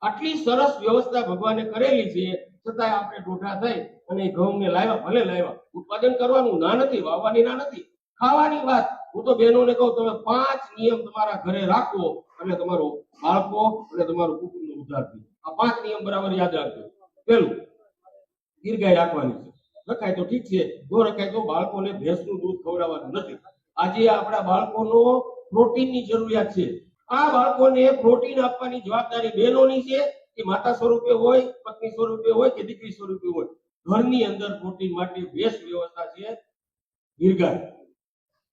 આટલી સરસ વ્યવસ્થા ભગવાને કરેલી છે, છતાંય આપણે ઢોઢા થઈ અને ઘઉંને લાવ્યા, ભલે લાવ્યા, ઉત્પાદન કરવાનું ના નથી, વાવવાની ના નથી, ખાવાની વાત. હું તો બહેનોને કહું, તમે 5 નિયમ તમારા ઘરે રાખો અને તમારો બાળકો અને તમારું કુટુંબનો ઉદ્ધાર થયો. આ 5 નિયમ બરાબર યાદ રાખજો. પહેલું, દીર્ઘાય રાખવાની છે. રખાય તો ઠીક છે, જો રખાય તો બાળકોને ભેંસનું દૂધ ખવડાવવાનું નથી. આજે આપણા બાળકોનો પ્રોટીનની જરૂરિયાત છે. આ બાળકોને પ્રોટીન આપવાની જવાબદારી બહેનોની છે, કે માતા સ્વરૂપે હોય, પત્ની સ્વરૂપે હોય કે દીકરી સ્વરૂપે હોય. ઘરની અંદર પ્રોટીન માટે બેસ્ટ વ્યવસ્થા છે દીર્ઘાય.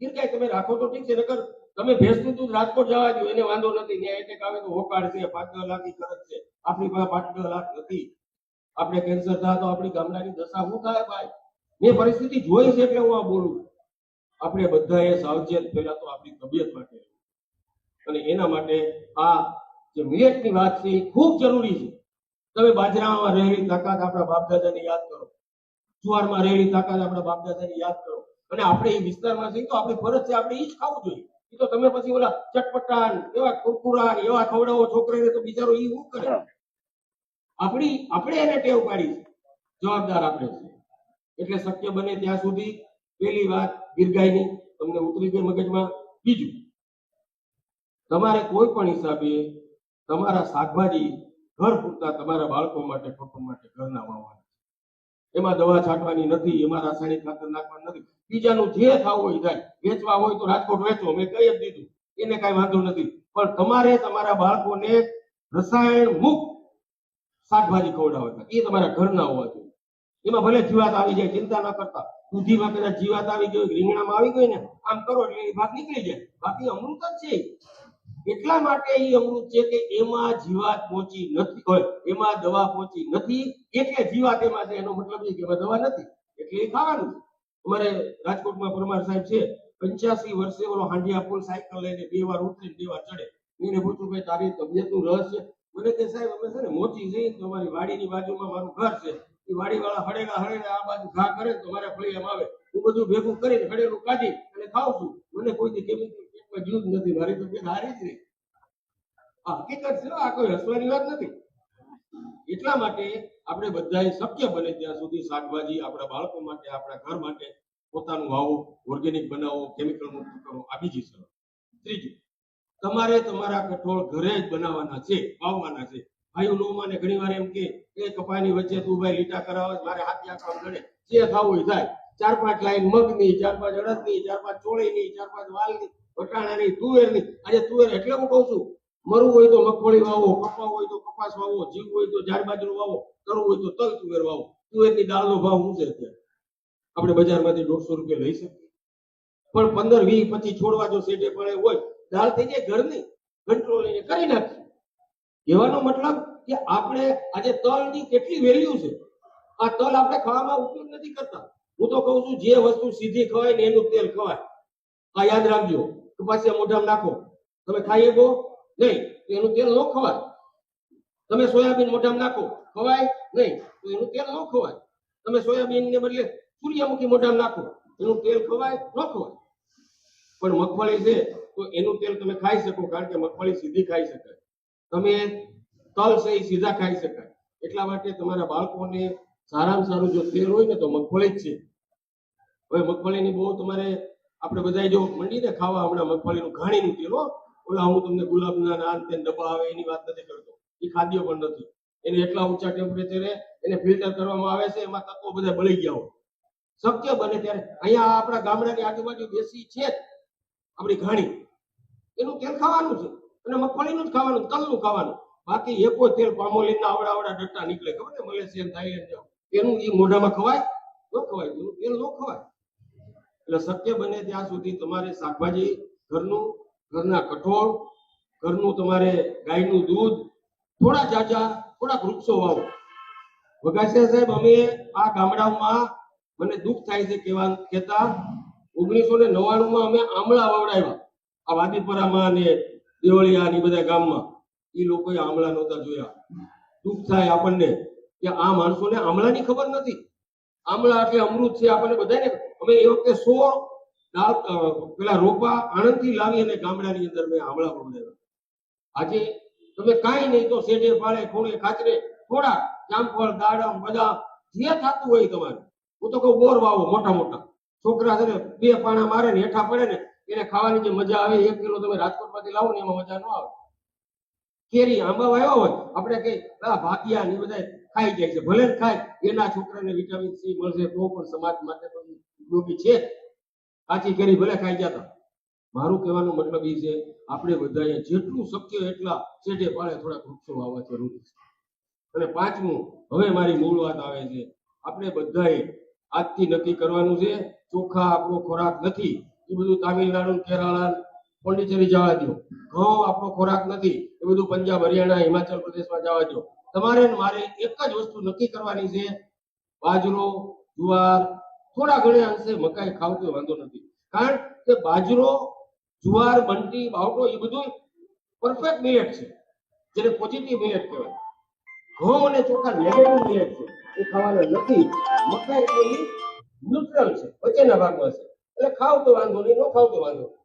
દીર્ઘાય તમે રાખો તો ઠીક છે, નકર તમે ભેંસનું દૂધ રાજકોટ જવા દો, એને વાંધો નથી. ત્યાં એટેક આવે તો હોકાળ છે, 5-10 લાખની ખર્ચ છે. આપણી પાસે 5-10 લાખ નથી. આપણે કેન્સર થાય તો આપણી ગામડાની દશા શું થાય ભાઈ? મેં પરિસ્થિતિ જોઈ છે એટલે હું આ બોલું. આપણે બધાએ સાવચેત પહેલા તો આપણી તબિયત માટે, અને એના માટે આ જે મિલેટની વાત છે એ ખૂબ જરૂરી છે. તમે બાજરામાં રહેલી તાકાત આપણા બાપ દાદાને યાદ કરો, જુવારમાં રહેલી તાકાત આપણા બાપ દાદાને યાદ કરો. અને આપણે એ વિસ્તારમાં છીએ તો આપણી ફરજ છે, આપણે એ જ ખાવું જોઈએ. એ તો તમે પછી ઓલા ચટપટાન એવા કુરકુરા એવા ખવડાવો છોકરાને તો બિચારો એ શું કરે? આપણે એને ટેવ પાડી છે, જવાબદાર આપણે છે. એટલે શક્ય બને ત્યાં સુધી પહેલી વાત દીર્ઘાયની તમને ઉતરી ગઈ મગજમાં. બીજું, તમારે કોઈ પણ હિસાબે તમારા શાકભાજી ઘર પૂરતા તમારા બાળકો માટે, કુટુંબ માટે ઘરના વાવવાના. એમાં દવા છાંટવાની નથી, એમાં રાસાયણિક ખાતર નાખવાનું નથી. બીજાનું જે થવું હોય થાય, વેચવા હોય તો રાજકોટ વેચો, મેં કહી જ દીધું, એને કઈ વાંધો નથી. પણ તમારે તમારા બાળકોને રસાયણ મુક્ત શાકભાજી ખવડાવવા, એ તમારા ઘરના હોવા જોઈએ. એમાં ભલે જીવાત આવી જાય, ચિંતા ન કરતા. દૂધીમાં કદાચ જીવાત આવી ગઈ, રીંગણામાં આવી ગઈ ને, આમ કરો એટલે એ ભાગ નીકળી જાય. બાકી અમૃત જ છે. એટલા માટે એ અમૃત છે કે એમાં જીવાત પહોંચી નથી હોય, એમાં દવા પહોંચી નથી, એટલે જીવાત એમાં છે. એનો મતલબ એ કે એમાં દવા નથી, એટલે એ ખાવાનું. અમારે રાજકોટમાં પરમાર સાહેબ છે, 85 વર્ષે ઓલો હાંડિયા પુલ સાયકલ લઈને 2 વાર ઉતરી 2 વાર ચડે. એને પૂછ્યું ભાઈ તારી તબિયતનું રહસ્ય? મને કે સાહેબ અમે છે ને મોચી જઈએ તો અમારી વાડીની બાજુમાં મારું ઘર છે, એ વાડીવાળા હળેલા આ બાજુ ઘા કરે તો મારા ફળિયામાં આવે, હું બધું ભેગું કરીને હળેલું કાઢી અને ખાઉં છું. મને કોઈ દી કેમિકલ પેટમાં ગયું જ નથી, મારી તબિયત હારી જ નહીં. આ હકીકત છે, આ કોઈ હસવાની વાત નથી. એટલા માટે આપણે બધાએ શક્ય બને ત્યાં સુધી શાકભાજી આપણા બાળકો માટે, આપણા ઘર માટે પોતાનું વાવો, ઓર્ગેનિક બનાવો, કેમિકલ મુક્ત કરો. આ બીજી શરત. ત્રીજું, તમારે તમારા કઠોળ ઘરે જ બનાવવાના છે, વાવવાના છે. ભાઈઓ લોમાને ઘણી વાર એમ કે એ કપાની વચ્ચે તું ભાઈ લીટા કરાવે, મારે હાથ આંકવા ગણે, જે થવું એ થાય. 4-5 લાઈન મગની, 4-5 અડદની, 4-5 ચોળીની, 4-5 વાલની, વટાણાની, તુવેરની. આજે તુવેર એટલે હું કહું છું, મરવું હોય તો મગફળી વાવો, કપા હોય તો કપાસ વાવો, જીવ હોય તો જાર બાજરો વાવો, તરવું હોય તો તલ તુવેર વાવો. તુવેરની દાળનો ભાવ શું છે અત્યારે? આપણે બજારમાંથી 150 રૂપિયા લઈ શકીએ, પણ 15, 20, 25 છોડવા જો સેટે પડે હોય, દાળ થઈ જાય ઘરની, કંટ્રોલ લઈને કરી નાખીએ. કહેવાનો મતલબ કે આપણે આજે તલની કેટલી વેલ્યુ છે. આ તલ આપણે ખાવામાં ઉપયોગ નથી કરતા. હું તો કહું છું જે વસ્તુ સીધી ખવાય ને એનું તેલ ખવાય. આ યાદ રાખજો. કપાસિયા મોઢામાં નાખો, તમે ખાઈ શકો નહીં તો એનું તેલ ન ખવાય. તમે સોયાબીન મોઢામાં નાખો, ખવાય નહીં તો એનું તેલ ન ખવાય. તમે સોયાબીન ને બદલે સૂર્યમુખી મોઢામાં નાખો, એનું તેલ ખવાય ન ખવાય. પણ મગફળી છે તો એનું તેલ તમે ખાઈ શકો, કારણ કે મગફળી સીધી ખાઈ શકાય. તમે તલ છે એ સીધા ખાઈ શકાય. એટલા માટે તમારા બાળકોને સારામાં સારું જો તેલ હોય ને તો મગફળી જ છે. હવે મગફળીની બહુ તમારે આપણે બધા જો મંડીને ખાવા હમણાં મગફળીનું ઘાણીનું તેલ, ઓલા હું તમને ગુલાબના નાન તેલ ડબ્બા આવે એની વાત નથી કરતો, એ ખાદ્ય પણ નથી. એને એટલા ઊંચા ટેમ્પરેચરે એને ફિલ્ટર કરવામાં આવે છે, એમાં તત્વો બધા બળી ગયા હોય. શક્ય બને ત્યારે અહીંયા આપણા ગામડાની આજુબાજુ દેશી છે આપણી ઘાણી, એનું તેલ ખાવાનું છે, અને મગફળીનું જ ખાવાનું, તલનું ખાવાનું. બાકી એ કોઈ તેલ પામોલીનના આવડા ડટ્ટા નીકળે, ખબર ને, મલેશિયન, થાઈલેન્ડ જાવ, એનું એ મોઢામાં ખવાય ન ખવાય, એનું તેલ ન ખવાય. એટલે શક્ય બને ત્યાં સુધી તમારે શાકભાજી ઘરનું, ઘરના કઠોળ, ઘરનું તમારે ગાયનું દૂધ, થોડા જાજા થોડા વૃક્ષો વાવો. વગાસિયા સાહેબ, અમે આ ગામડામાં, મને દુઃખ થાય છે કહેતા, 1999માં અમે આમળા વવડાવ્યા આ વાદીપરામાં અને દેવળિયા ની બધા ગામમાં. એ લોકોએ આમળા નહોતા જોયા. દુઃખ થાય આપણને કે આ માણસોને આમળાની ખબર નથી. આમળા એટલે અમૃત છે આપણને બધાને. અમે એ વખતે 100 પેલા રોપા આણંદથી લાવી અને ગામડાની અંદર મેં આમળા વવડાવ્યા. આજે તમે કાંઈ નહીં તો શેઢે પાળે ખૂણે ખાચરે થોડા જામફળ દાડમ બદામ જે થતું હોય તમારે. હું તો કહું બોર વાવો મોટા મોટા. છોકરા છે ને 2 પાણા મારે ને હેઠા પડે ને એને ખાવાની જે મજા આવે 1 કિલો તમે રાજકોટમાંથી લાવો ને એમાં મજા ન આવે. કેરી આંબા વાવ્યા હોય આપણે કઈ ભાગિયા ને એ બધા ખાઈ જાય છે, ભલે ને ખાય, એના છોકરાને વિટામિન સી મળશે તો પણ સમાજ માટે તો ઉપયોગી છે. કાચી કેરી ભલે ખાઈ જતા. મારું કહેવાનો મતલબ એ છે આપણે બધાએ જેટલું શક્ય એટલા શેઢે પાળે થોડાક વૃક્ષો વાવવા જરૂરી છે. અને 5મું, હવે મારી મૂળ વાત આવે છે, આપણે બધાએ આજથી નક્કી કરવાનું છે ચોખા આપણો ખોરાક નથી. એ બધું તામિલનાડુ, કેરાલા, પોંડિચેરી જવા દો. ઘઉં આપણો ખોરાક નથી, એ બધું પંજાબ, હરિયાણા, હિમાચલ પ્રદેશમાં જવા દો. તમારે ને મારે એક જ વસ્તુ નક્કી કરવાની છે, બાજરો, જુવાર, થોડા ઘણા અંશે મકાઈ ખાવ તો વાંધો નથી. કારણ કે બાજરો, જુવાર, બંટી, બાવટો એ બધું પરફેક્ટ મિલેટ છે, જેને પોઝિટિવ મિલેટ કહેવાય. ઘઉં અને ચોખા નેગેટિવ મિલેટ છે, એ ખાવાના નથી. મકાઈ એ ન્યુટ્રલ છે, વચ્ચેના ભાગમાં છે, એટલે ખાવ તો વાંધો નહીં, ન ખાવ તો વાંધો નહીં.